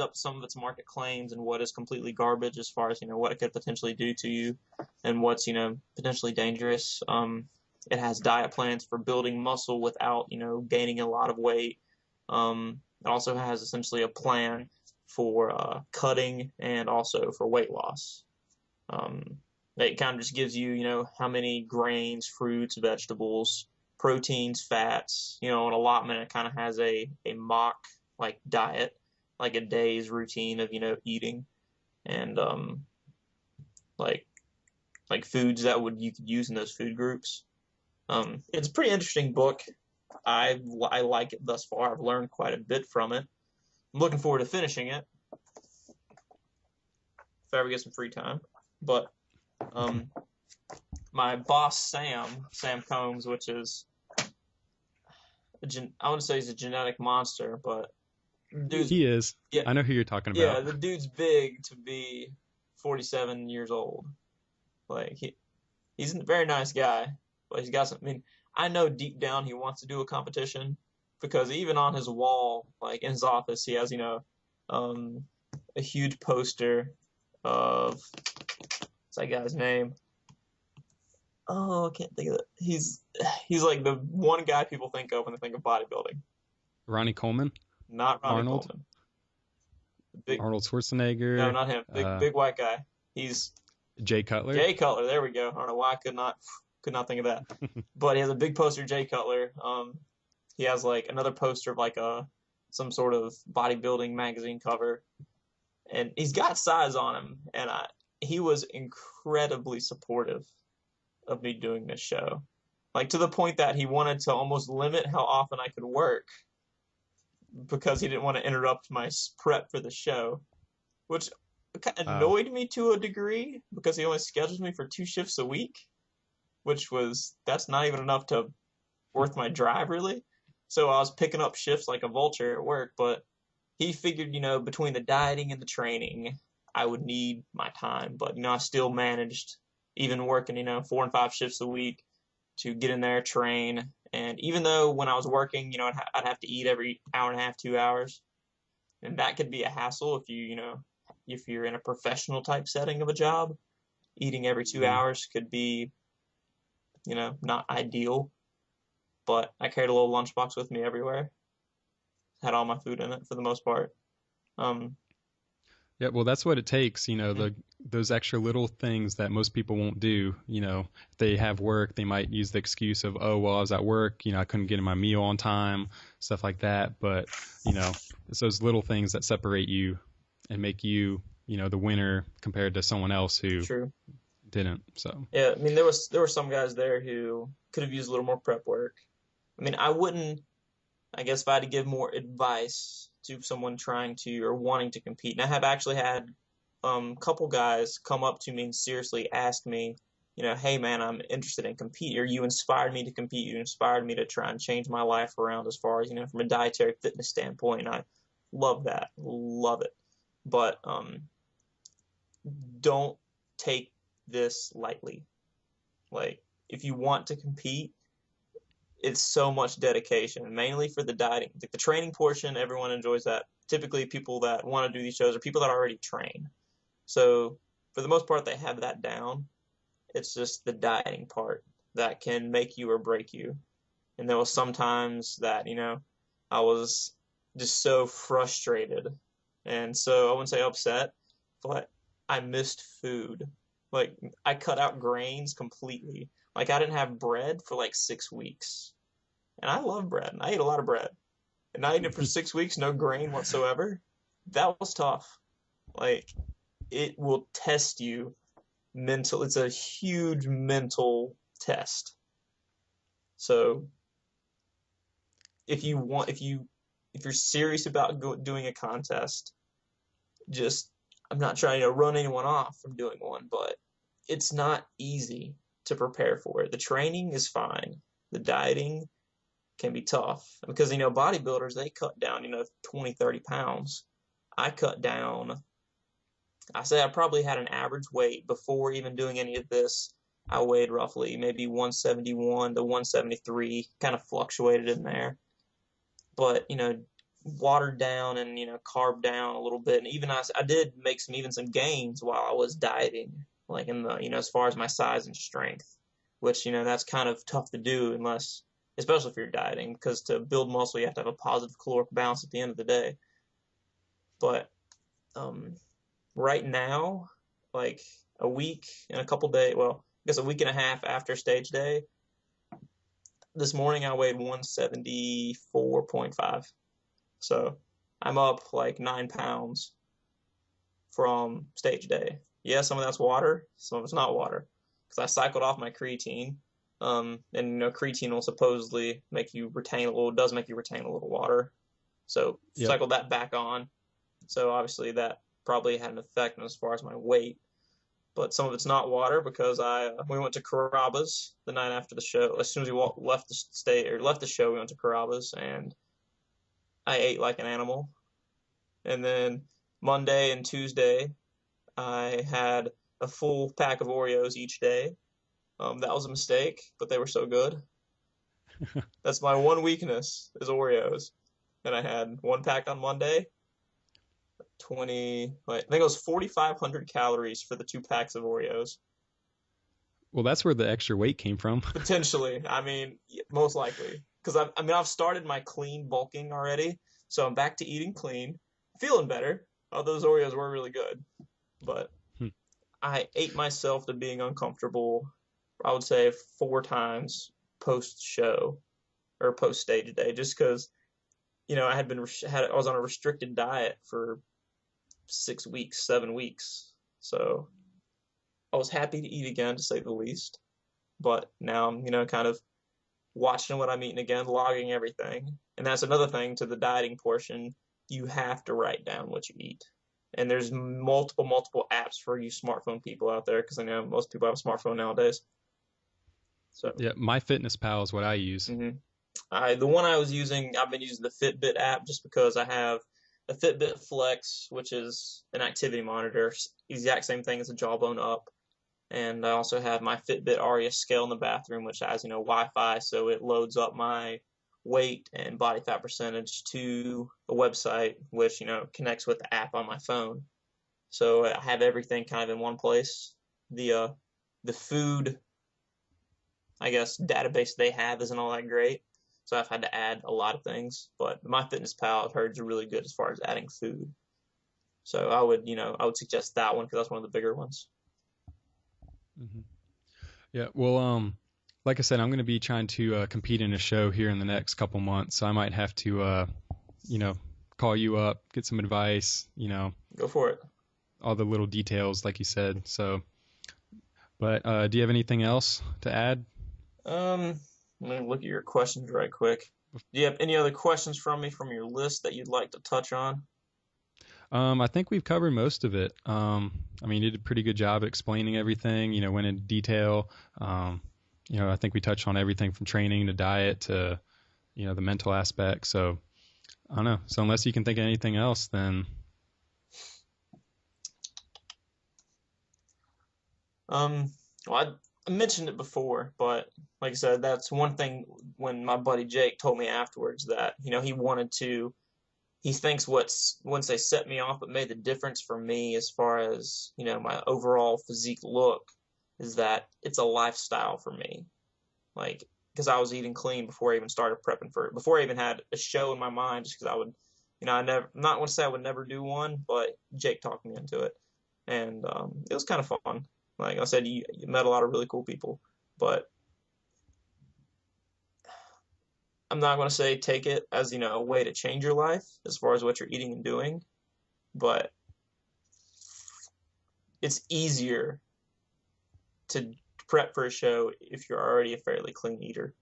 up to some of its market claims, and what is completely garbage as far as, what it could potentially do to you, and what's, potentially dangerous. It has diet plans for building muscle without, gaining a lot of weight. It also has essentially a plan for cutting and also for weight loss. It kind of just gives you, how many grains, fruits, vegetables, proteins, fats, an allotment. It kind of has a mock like diet, like a day's routine of, eating and like foods that you could use in those food groups. It's a pretty interesting book. I like it thus far. I've learned quite a bit from it. I'm looking forward to finishing it if I ever get some free time. But my boss Sam Combs, which is I want to say he's a genetic monster, but he is. Yeah, I know who you're talking about. Yeah, the dude's big to be 47 years old. Like he's a very nice guy, but he's got some. I mean, I know deep down he wants to do a competition because even on his wall, like in his office, he has a huge poster of what's that guy's name? Oh, I can't think of it. He's like the one guy people think of when they think of bodybuilding. Ronnie Coleman? Not Ronnie Arnold? Coleman. Arnold Schwarzenegger? No, not him. Big white guy. He's Jay Cutler? Jay Cutler. There we go. I don't know why I could not think of that. But he has a big poster of Jay Cutler. He has like another poster of like some sort of bodybuilding magazine cover, and he's got size on him. And he was incredibly supportive of me doing this show, like to the point that he wanted to almost limit how often I could work because he didn't want to interrupt my prep for the show, which annoyed me to a degree because he only schedules me for 2 shifts a week, that's not even enough to worth my drive really. So I was picking up shifts like a vulture at work, but he figured, between the dieting and the training, I would need my time, but I still managed, even working, 4 and 5 shifts a week, to get in there, train. And even though when I was working, I'd have to eat every hour and a half, 2 hours. And that could be a hassle if you're in a professional type setting of a job. Eating every 2 hours could be, not ideal. But I carried a little lunchbox with me everywhere. Had all my food in it for the most part. Yeah, well, that's what it takes, those extra little things that most people won't do. If they have work, they might use the excuse of, oh, well, I was at work, I couldn't get in my meal on time, stuff like that. But, it's those little things that separate you and make you, the winner compared to someone else who didn't. So yeah, I mean, there were some guys there who could have used a little more prep work. I mean, I guess if I had to give more advice to someone trying to or wanting to compete, and I have actually had a couple guys come up to me and seriously ask me, hey man, I'm interested in competing, or you inspired me to compete, you inspired me to try and change my life around as far as, from a dietary fitness standpoint. And I love that, love it. But don't take this lightly. Like, if you want to compete, it's so much dedication, mainly for the dieting. Like the training portion, everyone enjoys that. Typically, people that want to do these shows are people that already train. So, for the most part, they have that down. It's just the dieting part that can make you or break you. And there was sometimes that, I was just so frustrated. And so, I wouldn't say upset, but I missed food. Like, I cut out grains completely. Like, I didn't have bread for like 6 weeks. And I love bread, and I ate a lot of bread. And I ate it for 6 weeks, no grain whatsoever. That was tough. Like, it will test you mental. It's a huge mental test. So, if you're serious about doing a contest, I'm not trying to run anyone off from doing one, but it's not easy to prepare for it. The training is fine. The dieting can be tough because, bodybuilders, they cut down, 20, 30 pounds. I cut down, I say I probably had an average weight before even doing any of this. I weighed roughly maybe 171 to 173, kind of fluctuated in there. But, watered down and, carb down a little bit. And even I did make some gains while I was dieting, like in the, as far as my size and strength, which, that's kind of tough to do especially if you're dieting, because to build muscle, you have to have a positive caloric balance at the end of the day. But right now, like, a week and a couple days, well, I guess a week and a half after stage day. This morning I weighed 174.5. So I'm up like 9 pounds from stage day. Yeah, some of that's water, some of it's not water, because I cycled off my creatine. And creatine will supposedly make you retain a little, does make you retain a little water. So cycled that back on. So obviously that probably had an effect as far as my weight. But some of it's not water, because we went to Carrabba's the night after the show. As soon as we left the show, we went to Carrabba's, and I ate like an animal. And then Monday and Tuesday, I had a full pack of Oreos each day. That was a mistake, but they were so good. That's my one weakness, is Oreos. And I had one pack on Monday. I think it was 4,500 calories for the 2 packs of Oreos. Well, that's where the extra weight came from. Potentially. I mean, most likely. Because I've started my clean bulking already, so I'm back to eating clean, feeling better. Oh, those Oreos were really good. But I ate myself to being uncomfortable, I would say 4 times post-show or post-stage day, just because, I was on a restricted diet for 6 weeks, 7 weeks. So I was happy to eat again, to say the least. But now I'm, kind of watching what I'm eating again, logging everything. And that's another thing to the dieting portion. You have to write down what you eat. And there's multiple apps for you smartphone people out there, because I know most people have a smartphone nowadays. So yeah, MyFitnessPal is what I use. Mm-hmm. The one I've been using the Fitbit app, just because I have a Fitbit Flex, which is an activity monitor, exact same thing as a Jawbone Up. And I also have my Fitbit Aria scale in the bathroom, which has, Wi-Fi, so it loads up my weight and body fat percentage to a website, which, connects with the app on my phone. So I have everything kind of in one place. The food, I guess, database they have isn't all that great, so I've had to add a lot of things. But MyFitnessPal, I've heard, is really good as far as adding food. So I would suggest that one, because that's one of the bigger ones. Mm-hmm. Yeah, well, like I said, I'm going to be trying to compete in a show here in the next couple months, so I might have to, call you up, get some advice, Go for it. All the little details, like you said. So, but do you have anything else to add? Let me look at your questions right quick. Do you have any other questions from me from your list that you'd like to touch on? I think we've covered most of it. You did a pretty good job explaining everything, went into detail. I think we touched on everything from training to diet to, the mental aspect. So I don't know. So unless you can think of anything else, then. Well, I mentioned it before, but like I said, that's one thing when my buddy Jake told me afterwards that, he thinks once they set me off, what made the difference for me as far as, my overall physique look, is that it's a lifestyle for me. Like, because I was eating clean before I even started prepping for it, before I even had a show in my mind, just because I would, I'm not going to say I would never do one, but Jake talked me into it. And it was kind of fun. Like I said, you met a lot of really cool people, but I'm not going to say take it as, a way to change your life as far as what you're eating and doing, but it's easier to prep for a show if you're already a fairly clean eater.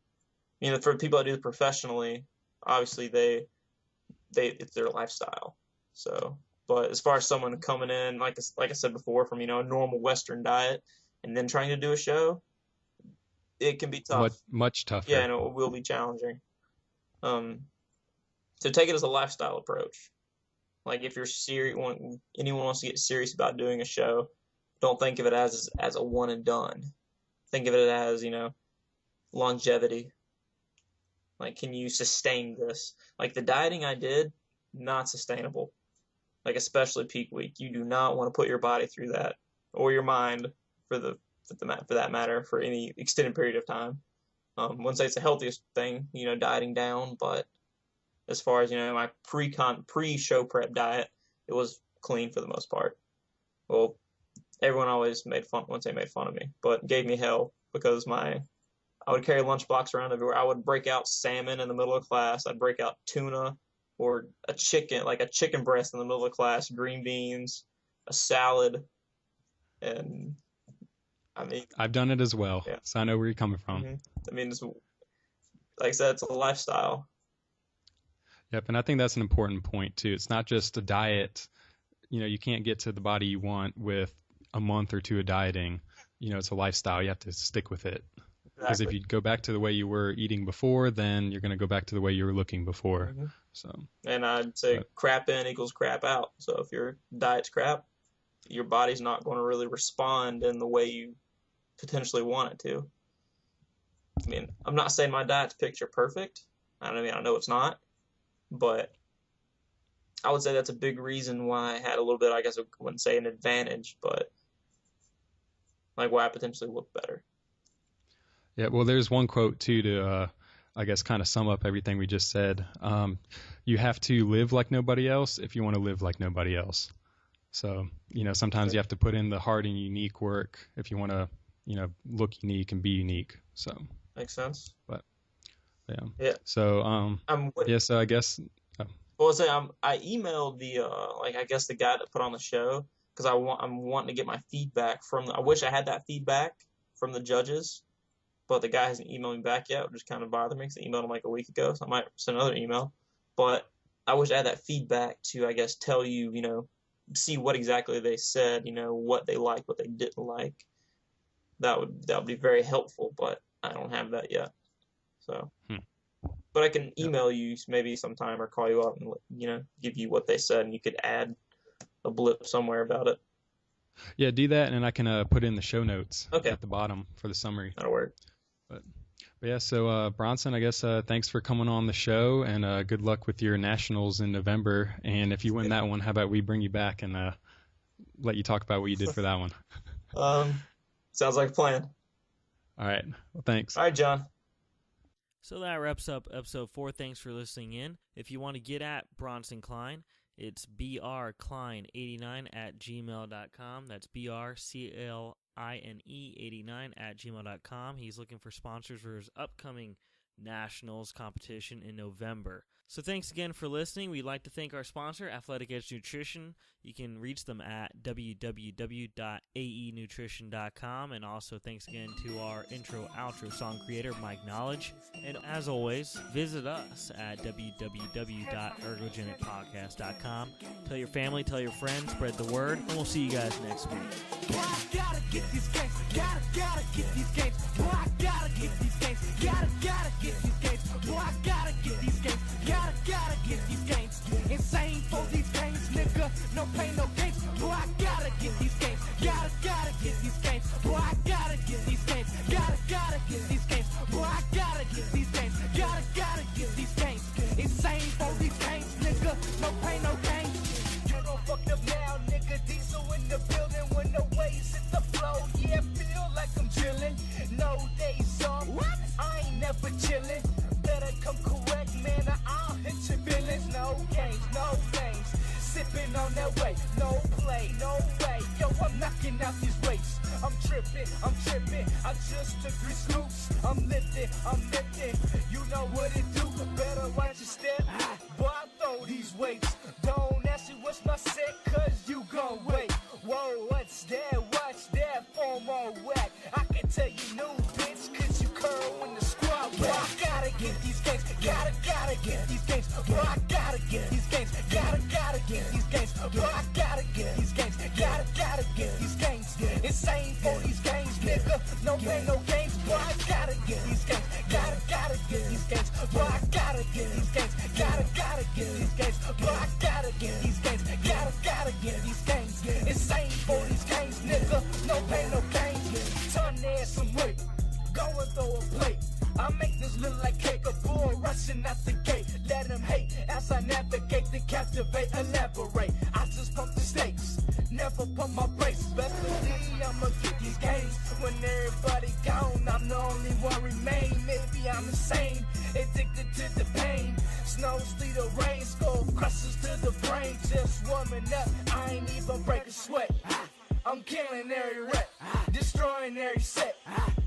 For people that do it professionally, obviously it's their lifestyle. So, but as far as someone coming in, like I said before, from, a normal Western diet and then trying to do a show, it can be tough. Much tougher. Yeah, and it will be challenging. So take it as a lifestyle approach. Like, if you're anyone wants to get serious about doing a show, don't think of it as a one and done. Think of it as, longevity. Like, can you sustain this? Like, the dieting I did, not sustainable. Like, especially peak week. You do not want to put your body through that, or your mind for that matter, for any extended period of time. Wouldn't say it's the healthiest thing, dieting down, but as far as, my pre-show prep diet, it was clean for the most part. Well, everyone always made fun of me, but gave me hell because I would carry lunchbox around everywhere. I would break out salmon in the middle of class. I'd break out tuna or a chicken breast in the middle of class, green beans, a salad, and I mean, I've done it as well, yeah. So I know where you're coming from. I mean, like I said, it's a lifestyle. Yep, and I think that's an important point too. It's not just a diet. You can't get to the body you want with a month or two of dieting. It's a lifestyle. You have to stick with it. Because if you go back to the way you were eating before, then you're going to go back to the way you were looking before. So. And I'd say crap in equals crap out. So if your diet's crap, your body's not going to really respond in the way you potentially want it to. I mean, I'm not saying my diet's picture perfect. I know it's not, but I would say that's a big reason why I had a little bit, I guess I wouldn't say an advantage, but like why I potentially look better. Yeah, well, there's one quote too to, I guess, kind of sum up everything we just said. You have to live like nobody else if you want to live like nobody else. So, sometimes you have to put in the hard and unique work if you want to, look unique and be unique. So makes sense. But yeah. Yeah. So so I guess. Well, I emailed the guy that put on the show because I'm wanting to get my feedback I wish I had that feedback from the judges, but the guy hasn't emailed me back yet, which kind of bothered me because I emailed him like a week ago, so I might send another email. But I wish I had that feedback to, I guess, tell you, see what exactly they said, what they liked, what they didn't like. That would be very helpful, but I don't have that yet. So, but I can email you maybe sometime or call you up and give you what they said, and you could add a blip somewhere about it. Yeah, do that, and I can put in the show notes at the bottom for the summary. That'll work. But yeah, so Bronson, I guess thanks for coming on the show, and good luck with your nationals in November. And if you win that one, how about we bring you back and let you talk about what you did for that one? Sounds like a plan. All right. Well, thanks. All right, John. So that wraps up episode 4. Thanks for listening in. If you want to get at Bronson Cline, it's brcline89@gmail.com. That's brcline89@gmail.com. He's looking for sponsors for his upcoming Nationals competition in November. So thanks again for listening. We'd like to thank our sponsor, Athletic Edge Nutrition. You can reach them at www.aenutrition.com. And also thanks again to our intro-outro song creator, Mike Knowledge. And as always, visit us at www.ergogenicpodcast.com. Tell your family, tell your friends, spread the word, and we'll see you guys next week. Boy, I gotta get these games. Gotta get these games. Boy, I gotta get these games. Gotta get these games. Boy, I gotta get these games. Gotta get these games. Insane for these games, nigga. No pain, no games. Boy, I gotta get these games. Gotta get these games. Boy, I gotta get these games. Gotta get these games. Boy, I gotta get these games. Gotta get these games. Insane for these games, nigga. No pain, no games. You don't fuck up now, nigga. Diesel in the building when the waves hit the flow. Yeah, feel like I'm drilling. No days off. What? I ain't never chilling. Better come correct, man. I'll hit your feelings. No games, no games. Sipping on that way. No play, no way. Yo, I'm knocking out these weights. I'm tripping. I just took 3 scoops. I'm lifting. You know what it do. Better watch your step. Boy, I throw these weights. Don't ask me what's my set, cause you gon' wait. Whoa, what's that? Watch that form on whack. I can tell you new bitch, cause you curl in the squad. Boy, I gotta get these games. Gotta get these games. Boy, I gotta get these games. Gotta get these games. Boy, I gotta get these games. Gotta get these games. Insane for these games, nigga. No pain, no games. Boy, I gotta get these games. Gotta get these games. Boy, I gotta get these games. Gotta get these games. Boy, I gotta get these games. Gotta get these games. Insane for these games, nigga. No pain, no games. Turn their some weight. Go and throw a plate. I make this look like cake, a bull rushing out the gate. Let him hate as I navigate to captivate, elaborate. I just pump the stakes, never pump my brakes. Best believe I'ma get these games. When everybody gone, I'm the only one remain. Maybe I'm insane, addicted to the pain. Snow, sleet, or rain, skull crushes to the brain. Just warming up, I ain't even break a sweat. I'm killing every rep, destroying every set.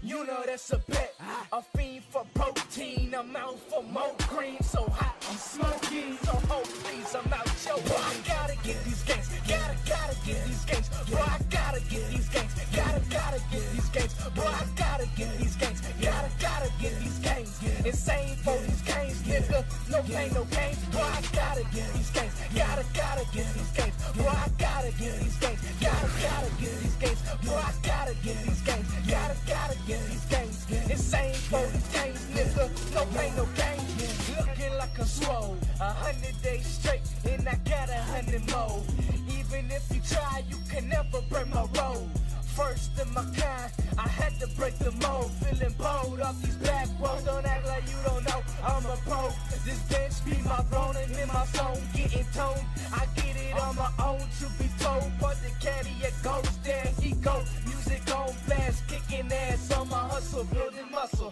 You know that's a bet. A fiend for protein, I'm out for more cream. So hot, I'm smoking. So oh please, I'm out yo. Bro, I gotta get these gains. Gotta get these gains. Bro, I gotta get these gains. Gotta get these gains. Bro, I gotta get these gains. Gotta get these gains. Insane for these gains, nigga. No pain, no gains. Bro, I gotta get these gains. Gotta get these gains. Bro, I gotta get these gains. Gotta get these gains. Bro, I gotta get these gains. Gotta get these gains. Insane for these gains, nigga. No pain, no gains. Looking like a swole. 100 days straight, and I got 100 more. Even if you try, you can never break my road. First in my kind, I had to break the mold. Feeling bold off these back roads. Don't act like you don't know I'm a pro. This bench be my throne and in my zone getting toned. I get it on my own to be told. But the caddy it goes, there he go. Music on blast, kicking ass on my hustle, building muscle.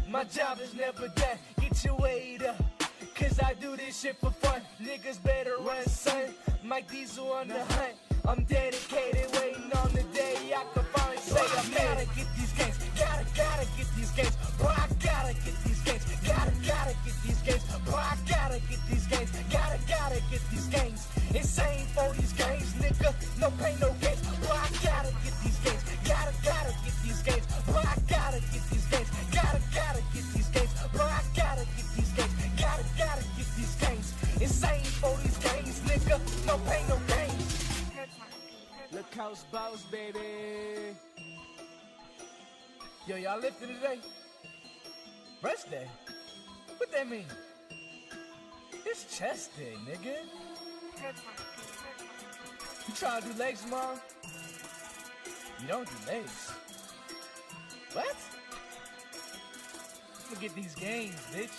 My job is never done. Get your weight up, cause I do this shit for fun. Niggas better run, son. Mike Diesel on the hunt. I'm dedicated, waiting on the day I can finally say I gotta get these gains. Gotta get these gains. Bro, I gotta get these gains. Gotta get these gains. Bro, I gotta get these gains. Gotta get these gains. Insane for these gains, nigga. No pain, no gains. Bro, I gotta get these gains. Gotta get these gains. Bro, I gotta get these gains. Gotta get these gains. Bro, I gotta get these gains. Gotta get these gains. Insane for these gains, nigga. No pain, no gains. Look house boss, baby. Yo, y'all lifting today? Rest day? What that mean? It's chest day, nigga. You trying to do legs tomorrow? You don't do legs. What? Forget these games, bitch.